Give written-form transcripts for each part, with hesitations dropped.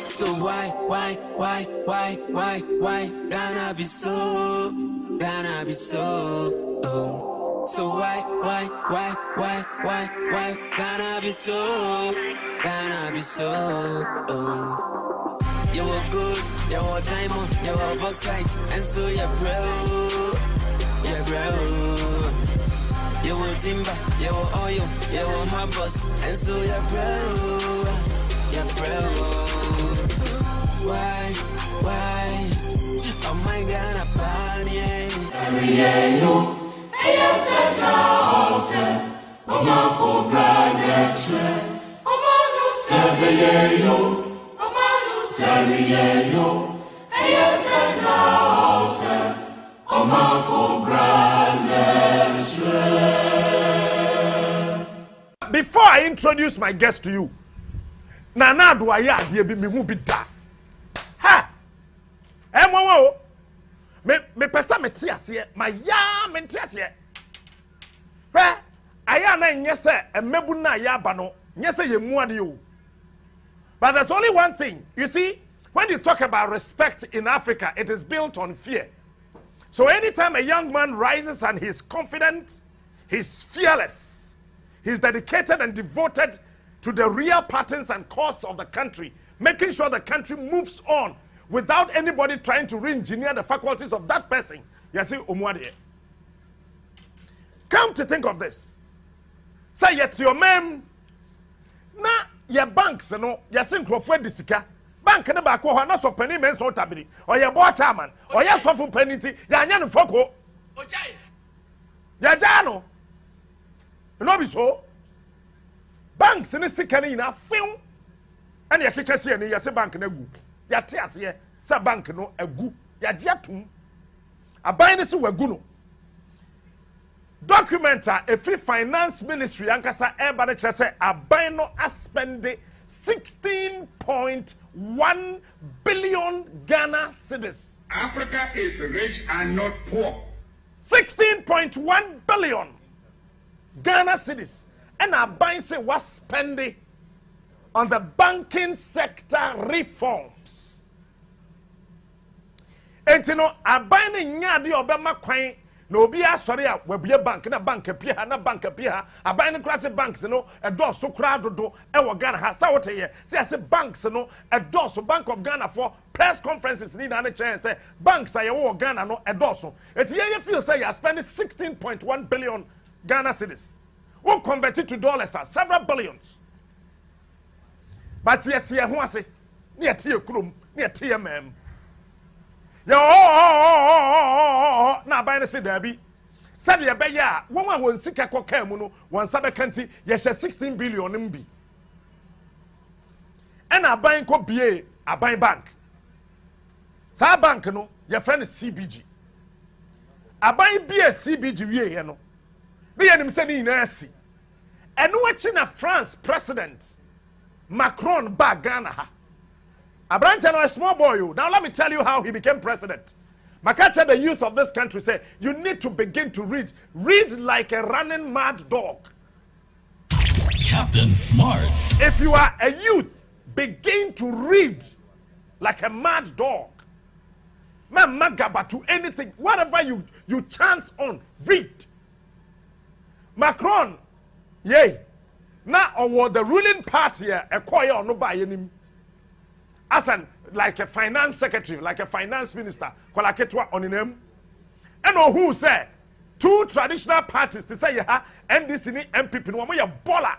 So why Ghana be so, Ghana be so, oh. So why Ghana be so, Ghana be so, oh. You were good, you were diamond, you were box light, and so you're bro. You were timber, you were oil, you were harbors, and so you're bro. Why? Oh my God, a panic. Before I introduce my guest to you, Nana do I hear me who be da? Ha! Me pesa me tias here, my ya me tias here. Where I na nyese emebu na ya bano, nyese ye muade yo. But there's only one thing. You see, when you talk about respect in Africa, it is built on fear. So anytime a young man rises and he's confident, he's fearless, he's dedicated and devoted to the real patterns and cause of the country, making sure the country moves on without anybody trying to re-engineer the faculties of that person. You see, come to think of this. Say yet your mem, na your banks, no, your synchro disika. Bank ne ba ko na so penny men so tabiri. Or your board chairman, or your sofu penity, ya nya no foko. Ojai. Ya jano. No be so. Banks ne sika ne ina film. And ya kekase ne ya se bank na gu. Ya te ase sa bank no agu. Ya je atum. Aban ne se wagu no. Documenter a free finance ministry ankasa eba ne chese aban no aspende 16.1 billion Ghana cedis. Africa is rich and not poor. 16.1 billion Ghana cedis. And aban say was spending on the banking sector reforms. And you know, aban ne nyade obema kwan no be asori a wabie bank na bank apia na bank apia aban ne krase banks no edo so kra dodo e wo Ghana ha sa wote ye say banks no edo so Bank of Ghana for press conferences ni na na chen say banks aye wo Ghana no edo so eti ye feel say you are spending 16.1 billion Ghana cedis who converted to dollars are several billions, but yet here ho ase ne yet ye krom ne yet ye mem yo na buy the dabi said ye be ya won a won sika koka mu no won sabe kanti ye hye 16 billion mbi and aban ko bie aban bank sa bank no ye friend CBG aban bie CBG wie ye no be ye nim se ni na asi eno achi na France president Macron ba Ghana ha Abranche no a small boy. Now let me tell you how he became president. Makacha, the youth of this country, say you need to begin to read. Read like a running mad dog. Captain Smart. If you are a youth, begin to read like a mad dog. Man, magaba to anything, whatever you chance on, read. Macron, yay. Now on the ruling party, a choir or no by any. As an like a finance secretary, like a finance minister, Kolaketwa on him. And who say 2 traditional parties to say ya NDC ni MPP no mo ya bola.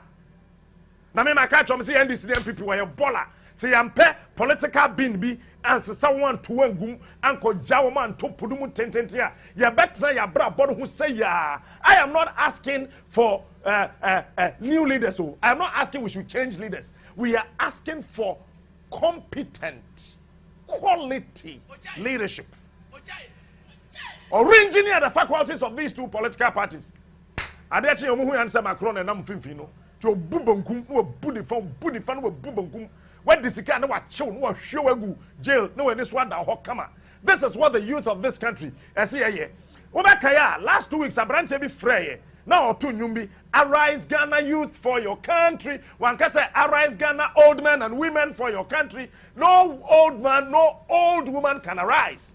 Na me maka chom say NDC ni MPP wa ya bola. Say yampe political bin bi and someone to wangum anko jawo man to pudumu tententi ya. Ya betra ya bra bodo who say ya. I am not asking for new leaders. So I am not asking we should change leaders. We are asking for competent, quality leadership. Or engineer the faculties of these 2 political parties. Adechi omu hu answer Macron and amfimfi no. To bubonkum no budi fan no bubonkum. When this guy no wa chill no hwe agu jail no any swanda ho kama. This is what the youth of this country say here. Obakaya last 2 weeks Abrante bi frey. Na otu nyumbi Arise Ghana youth for your country. One can say arise Ghana old men and women for your country. No old man, no old woman can arise.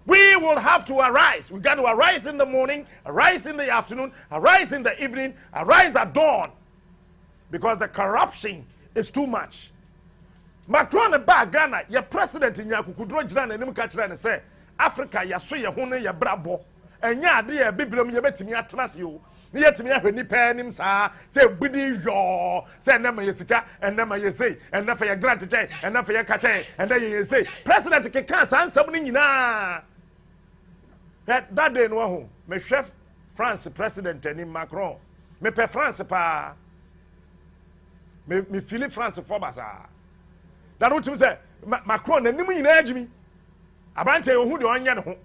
We will have to arise. We got to arise in the morning, arise in the afternoon, arise in the evening, arise at dawn. Because the corruption is too much. Macron and Ghana, your president in Yakukudro Jiran and Nimkachran and say, Africa, Yasu Yahune, ya brabo, and ya dear Biblium, you bet me at you. Yet me when you pay him, sir, say, Biddy, yo, say, Nama Yesika, and Nama Yese, and Nafa your gratitude, and Nafa your cache, and then you say, President can't answer something na. That day, no, my chef, France president, and Macron, me pe France pa, me Philippe France for Basa. That what you say, Macron, and you energy me. Abante who the onion home.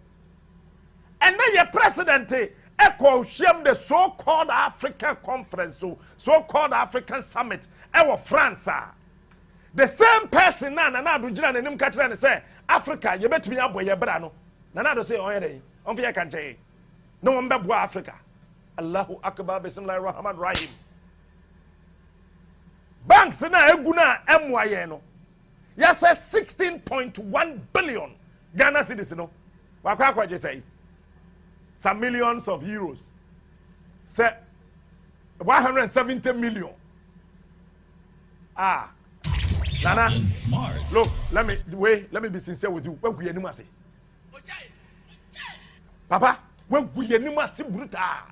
And then your president, echo shame the so-called African conference, so-called African summit, our France. The same person now do Jiran and him catch and say, Africa, you bet me up where you brano. Nana say, oh, yeah, on your country. No one bet Africa. Allahu Akbar, Bismillah Rahman Rahim. Banks na eguna MYN. Yes, 16.1 billion Ghana cedis, no. What you say? Some millions of euros. Say 170 million. Ah. Nana, look, let me be sincere with you. When we are Papa, when we are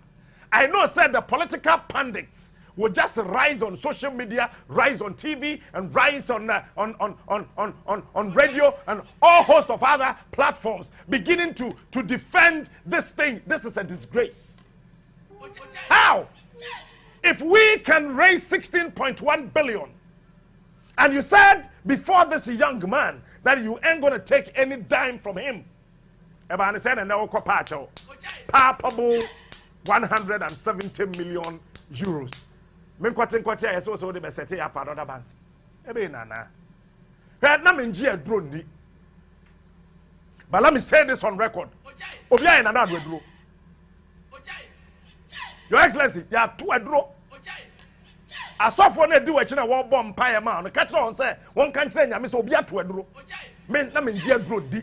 I know said the political pundits will just rise on social media, rise on TV, and rise on radio and all host of other platforms, beginning to defend this thing. This is a disgrace. How? If we can raise 16.1 billion, and you said before this young man that you ain't going to take any dime from him, Ebani said, and now palpable 170 million euros. Men kwate ya so de besete ya pa another bank. Ebe nana. Na menji e drone di. But let me say this on record. Obi aye nana do eduro. Your Excellency, ya to eduro. Asofo na di wachi na wo bom pa ya ma no ka kire on say won kan kire nyame so obi ato eduro. Men na menji e drone di.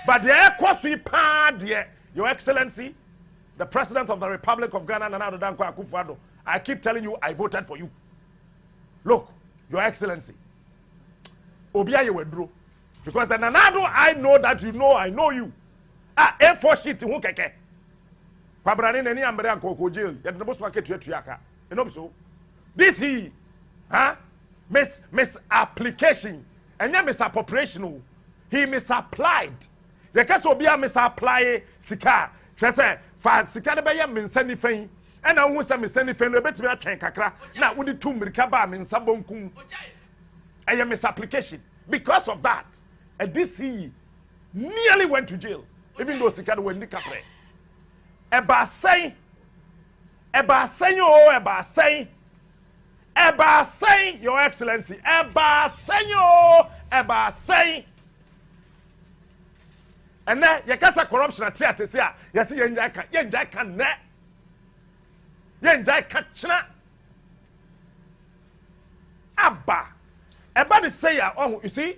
But the ekosu pa de Your Excellency, the President of the Republic of Ghana Nana Addo Dankwa Akufo-Addo, I keep telling you, I voted for you. Look, Your Excellency, Obia you withdraw. Because the Nanado, I know that you know, I know you. A4 sheet, who keke. Pabrani neni ambere anko jail. Yet the most market to yaka. You know so. This he, misapplication, and then misappropriation. He misapplied. The case Obia misapply sika. Chese, fa sika de beye minsani fen. And I want some sending friend, bet me a tank kakra. Now, would the two mirkaba mean sabonkum? I am misapplication. Because of that, a DC nearly went to jail, even though Sikado went to Capre. Eba say, Your Excellency, Eba say. And then, you can't say corruption at theatre, yes, yenjai can net. Yenjai kachna Abba. Everybody say, oh, you see,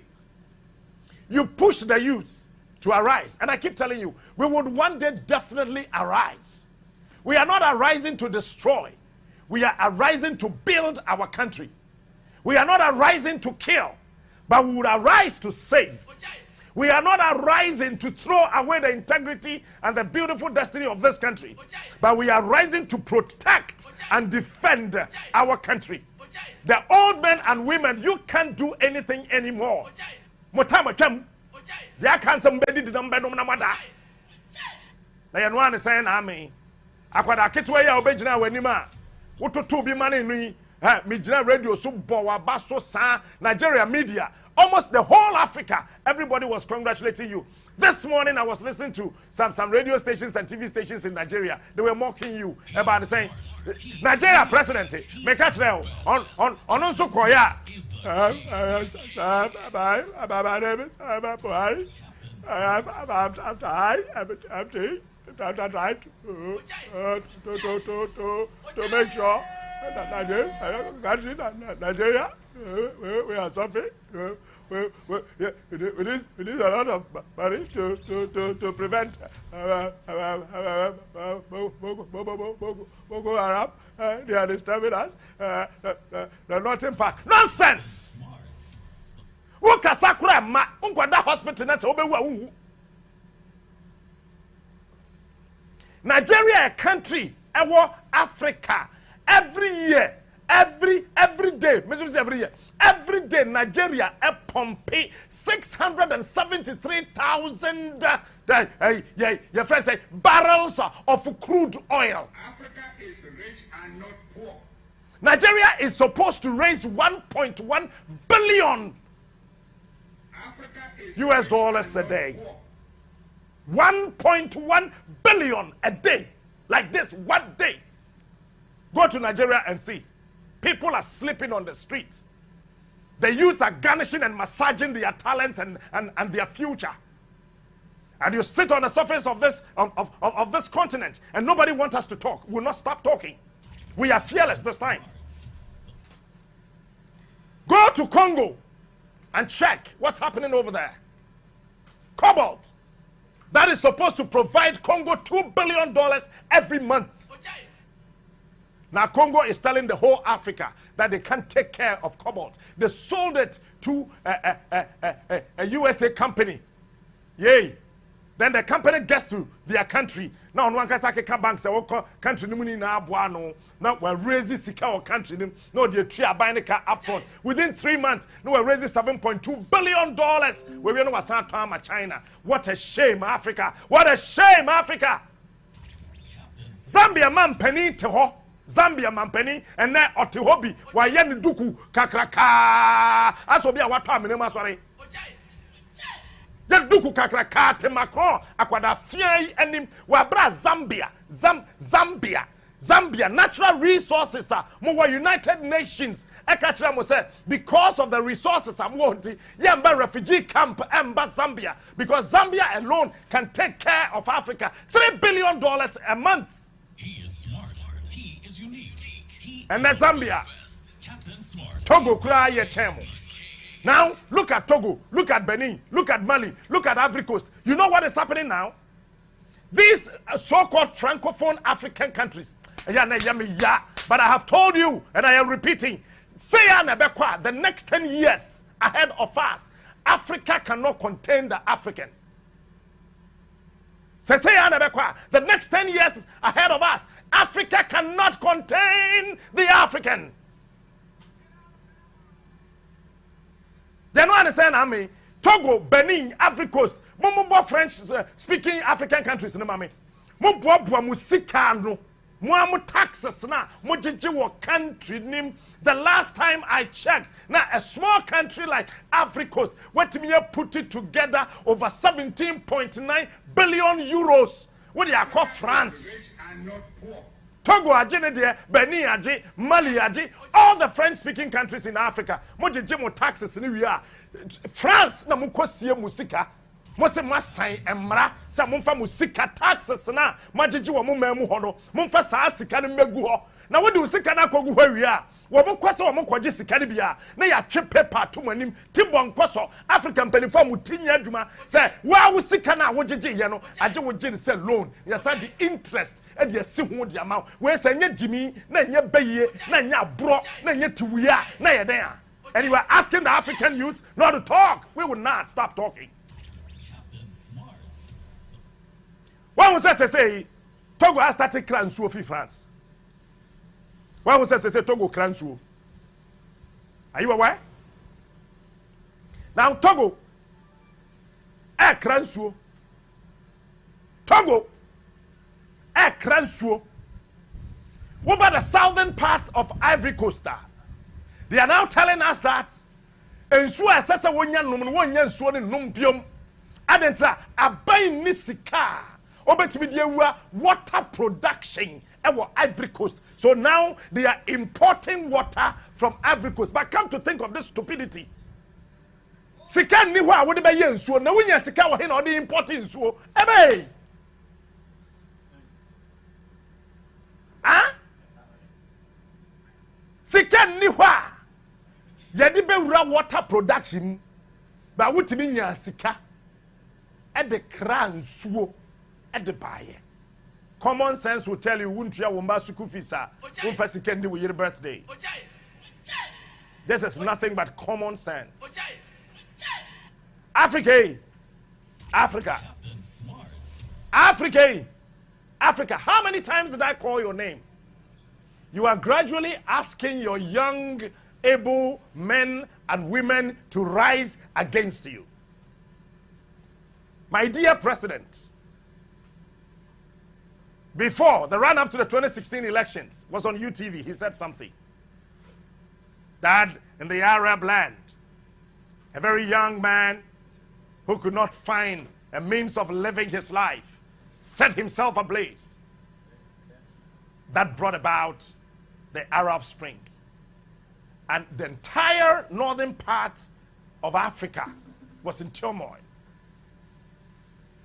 you push the youth to arise. And I keep telling you, we would one day definitely arise. We are not arising to destroy. We are arising to build our country. We are not arising to kill, but we would arise to save. We are not arising to throw away the integrity and the beautiful destiny of this country, but we are rising to protect and defend our country. The old men and women, you can't do anything anymore. Motamachem, there can't somebody do number no namada. They are saying, Amen. Akwada kitwe ya obejina wenima. Uto to be money ni. Mijina radio so bowa baso sa Nigeria media. Almost the whole Africa, everybody was congratulating you. This morning I was listening to some radio stations and TV stations in Nigeria. They were mocking you about saying, Nigeria president, make catch now on also koya. try to make sure that Nigeria, we are suffering. We need a lot of money to prevent Boko Haram. They are disturbing us. They're not in part. Nonsense! Who can sakura ma? Unkwada hospital na se obewu awu. Nigeria, a country, Africa, every year, every day, every day, Nigeria pump 673,000 your friend say barrels of crude oil. Africa is rich and not poor. Nigeria is supposed to raise 1.1 billion US dollars a day. 1.1 billion a day. Like this, one day. Go to Nigeria and see. People are sleeping on the streets. The youth are garnishing and massaging their talents and their future. And you sit on the surface of this continent and nobody wants us to talk. We'll not stop talking. We are fearless this time. Go to Congo and check what's happening over there. Cobalt. That is supposed to provide Congo $2 billion every month. Now Congo is telling the whole Africa that they can't take care of cobalt. They sold it to a USA company. Yay. Then the company gets to their country. Now one can say bank say country ni na aboano. Now we're raising sika our country. No, they three are buying the car up front. Within 3 months, no, we're raising $7.2 billion. We know what's happening China. What a shame, Africa. What a shame, Africa. Zambia man penny to ho. Zambia man penny and now otihobi. Why yen duku kakraka. As will be a what time in sorry. Duku kakraka te Macron akwada fiai enim wabra Zambia natural resources are more United Nations ekachira mo say because of the resources am wonti yamba refugee camp emba Zambia because Zambia alone can take care of Africa $3 billion a month. He is smart. He is unique. And then Zambia Togo kura ye chemo. Now, look at Togo, look at Benin, look at Mali, look at Ivory Coast. You know what is happening now? These so-called Francophone African countries, but I have told you, and I am repeating, the next 10 years ahead of us, Africa cannot contain the African. The next 10 years ahead of us, Africa cannot contain the African. They don't understand how me. Togo, Benin, Ivory Coast, Mumbo French speaking African countries, no mami. Mumbo musikano, muamu taxes na, mujijiwo country name. The last time I checked, now a small country like Ivory Coast, what me put it together over 17.9 billion euros. What do you call France? Rich and not poor. Togo ajine Benin aji, Mali aji, all the French-speaking countries in Africa. Moji mo taxes ni we are. France na mukosie musika. Mose masai emra sa mumfa musika taxes na majiji wo mumemu hono. Mumfa saa sika ni megu ho. Na wodi usika na kogu ho wi a. Wo mukwaso wo mukwaje sika ni bia. Na ya twe paper to manim. Tibon kwaso African penifo mutinya adwuma. Say wa usika na wogije ye no aje wogije say loan. Ya say the interest and you see who the amount. Where say Jimmy, na nya baye, na nya bro, na nya tiwia, na ya there. And you are asking the African youth not to talk. We will not stop talking. When we say Togo has started Kransuo fi France. When we say Togo Kransuo. Are you aware? Now Togo Kransuo. Togo Kransuo. What about the southern parts of Ivory Coast? They are now telling us that ensuo asese wonya nsuo ne numpiom adentra abai nisika obetimi de awura water production ewo Ivory Coast. So now they are importing water from Ivory Coast. But come to think of this stupidity. Sika ni ho a wo de be ye nsuo na wonya sika wo he na o de importing nsuo ebe water production but wotimi nya sika e de kra nsuo e de baye. Common sense will tell you won't you womba school fees won first kendi with your birthday. This is nothing but common sense. Africa, Africa, Africa, Africa. How many times did I call your name? You are gradually asking your young, able men and women to rise against you. My dear President, before the run-up to the 2016 elections was on UTV, he said something. That in the Arab land, a very young man who could not find a means of living his life set himself ablaze. That brought about the Arab Spring. And the entire northern part of Africa was in turmoil.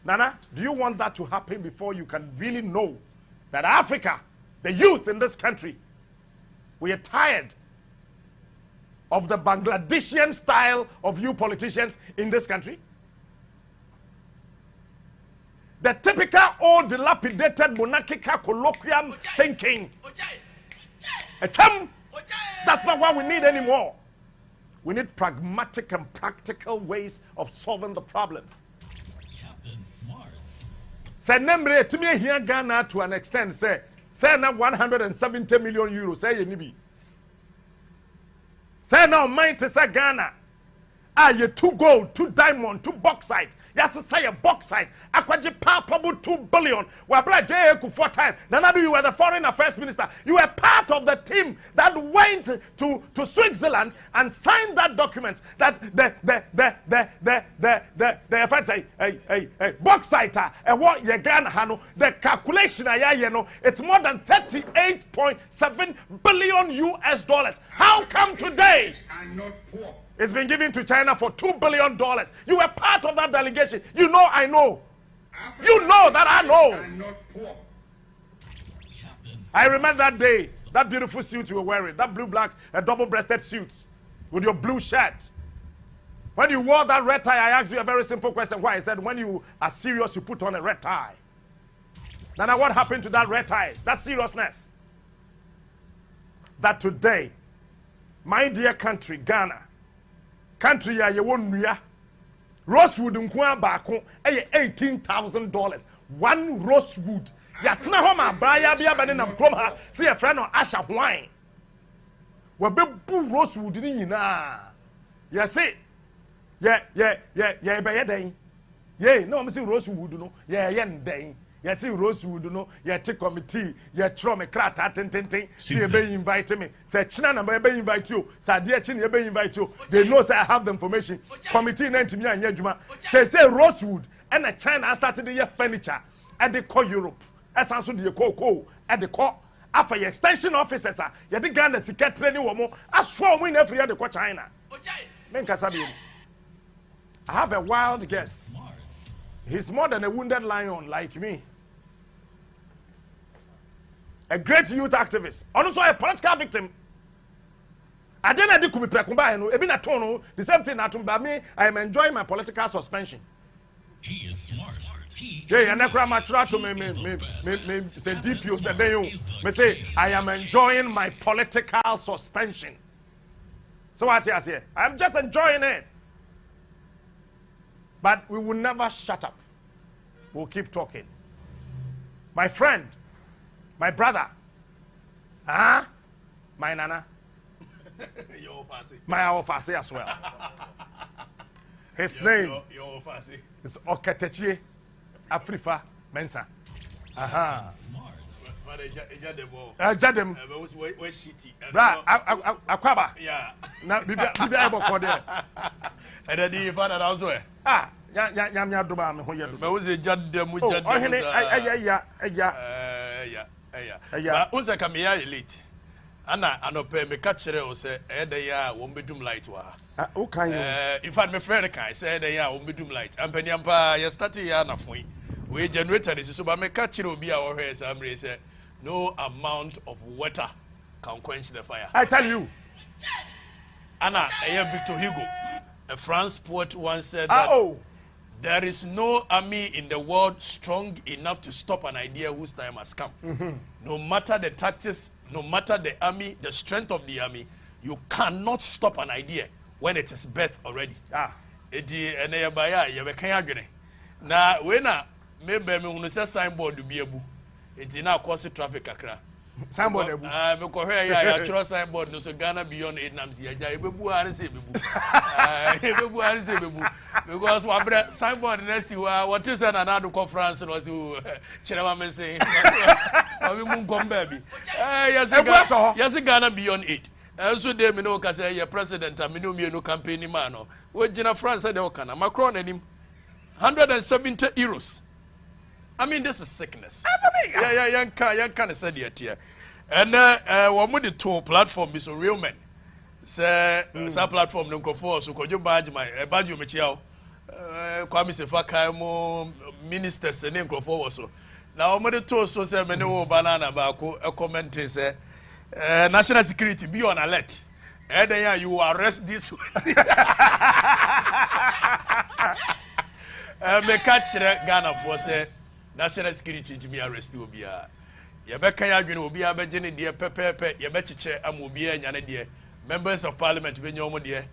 Nana, do you want that to happen before you can really know that Africa, the youth in this country, we are tired of the Bangladeshian style of you politicians in this country? The typical old dilapidated monarchical colloquium thinking. That's not what we need anymore. We need pragmatic and practical ways of solving the problems. Say number to me here Ghana to an extent say now 170 million euros say yenibi. Say now mine to say Ghana. You 2 gold, 2 diamond, 2 bauxite. Yes, say a bauxite. Akwaji palpable 2 billion. Wabra J.A. 4 times. Nanadu, you were the foreign affairs minister. You were part of the team that went to Switzerland and signed that document that the effect say bauxite what you Ghana hano the calculation it's more than 38.7 billion US dollars. How come today? It's been given to China for $2 billion. You were part of that delegation. You know, I know. You know that I know. I remember that day, that beautiful suit you were wearing, that blue black, double-breasted suit with your blue shirt. When you wore that red tie, I asked you a very simple question. Why? I said, when you are serious, you put on a red tie. Now, what happened to that red tie? That seriousness. That today, my dear country, Ghana, country ya ye wonua rosewood nkwa baako $18,000 one rosewood ya tena ho ma braya bia bane na krom ha se ye frɛ no asha hwan we bebu rosewood ni nyina ye se ye be ye den ye no me se rosewood no ye ndɛn ye see rosewood no ye take committee ye tro me krata tententen see ye be invite me say china na be invite you say de chi na be invite you they know say I have the information committee na ntimi anya adwuma say rosewood and a China started the furniture at the call Europe esan so de ko at the call after your extension officers ye de Ghana sika training wo mo aso mo na free de ko China men kasa bi I have a wild guest. He's more than a wounded lion like me. A great youth activist. Also a political victim. I didn't do the same thing that me. I am enjoying my political suspension. He is smart. Yeah, and I try to say DPO me say I am enjoying my political suspension. So what I say? I'm just enjoying it. But we will never shut up. We'll keep talking. My friend, my brother, my nana, my ofasi as well. His name is Oketechie Afrifa Mensa. Jadem. Akwaba. Yeah. Na bibi abo kode. And then the father also. Nyam doba me ho yedo. But was a jadem with jadem. Oh, hene But unsa kamia elite. Ana anope me ka kire o se e dey a wo bedum light wa. O kan you. In fact, my friend can say dey a wo bedum light. Ampani ampa ye start here na foi. We generator this so but me ka kire obi a wo hwe say amre say no amount of water can quench the fire. I tell you. Anna, Victor Hugo, a France poet once said that there is no army in the world strong enough to stop an idea whose time has come. No matter the tactics, no matter the army, the strength of the army, you cannot stop an idea when it is birth already. Now, when maybe me say signboard to be able, it's now cause traffic akra. Signboard because here ya trust signboard no so Ghana beyond 8 nams ya ebebu are say ebebu. Ebebu are say ebebu because wa signboard na si wa what is an another conference no so chirema men say we mun come baby. Yes Ghana beyond 8. So they me no ka say your president and me no me no campaign man no. We gina France say they okana Macron anim 170 euros. I mean, this is sickness. Yeah, young kind of said it here. And one with the two platform is a real man. Say, platform no go for so could you badge my badge you Michel? Kwame Sefaka ministers name go for so. Now, one with the two so say many banana bako a comment say national security be on alert. And then you arrest this. Me catch Ghana for say national security to be arrested obia. Ye be kan adwene obia be gene de pepepe ye be chiche am obia nyane de members of parliament be nyomo de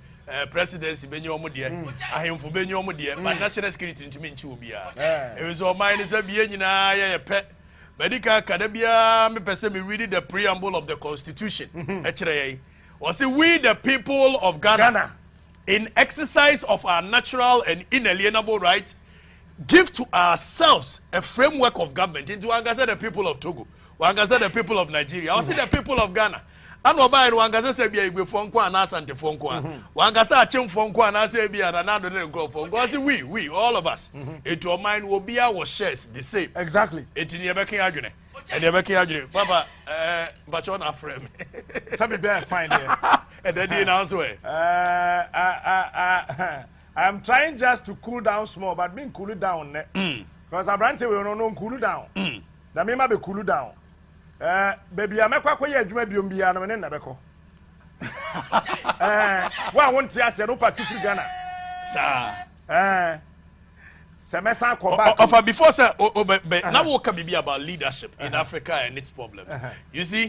presidency be nyomo de ahemfo be nyomo de but national security to me nchi obia. E was o mine say bia nyina ye pe medical academia me pese me read the preamble of the constitution e kire ye. O say we the people of Ghana in exercise of our natural and inalienable right, give to ourselves a framework of government. Into Wangasa the people of Togo, Wangasa the people of Nigeria, I see the people of Ghana. And Oba Wangasa Sebia Fonko and Asante Fonko, Wangasa Chim Fonko and Asabia and another go Fonko. We, all of us. Into our mind will be our shares the same. Exactly. It's in Yabaki Agune. And Yabaki Agune. Papa, but on our frame. Something better fine here. And then the announcement. I'm trying just to cool down small, but being cool down. Because I'm ranting, we don't know cool down. That may be cool down. Baby, I'm a quack way, you may be on Biano and Nabeko. Well, I want to ask you, no particular Ghana. Before, sir, now what can be about leadership in Africa and its problems? You see?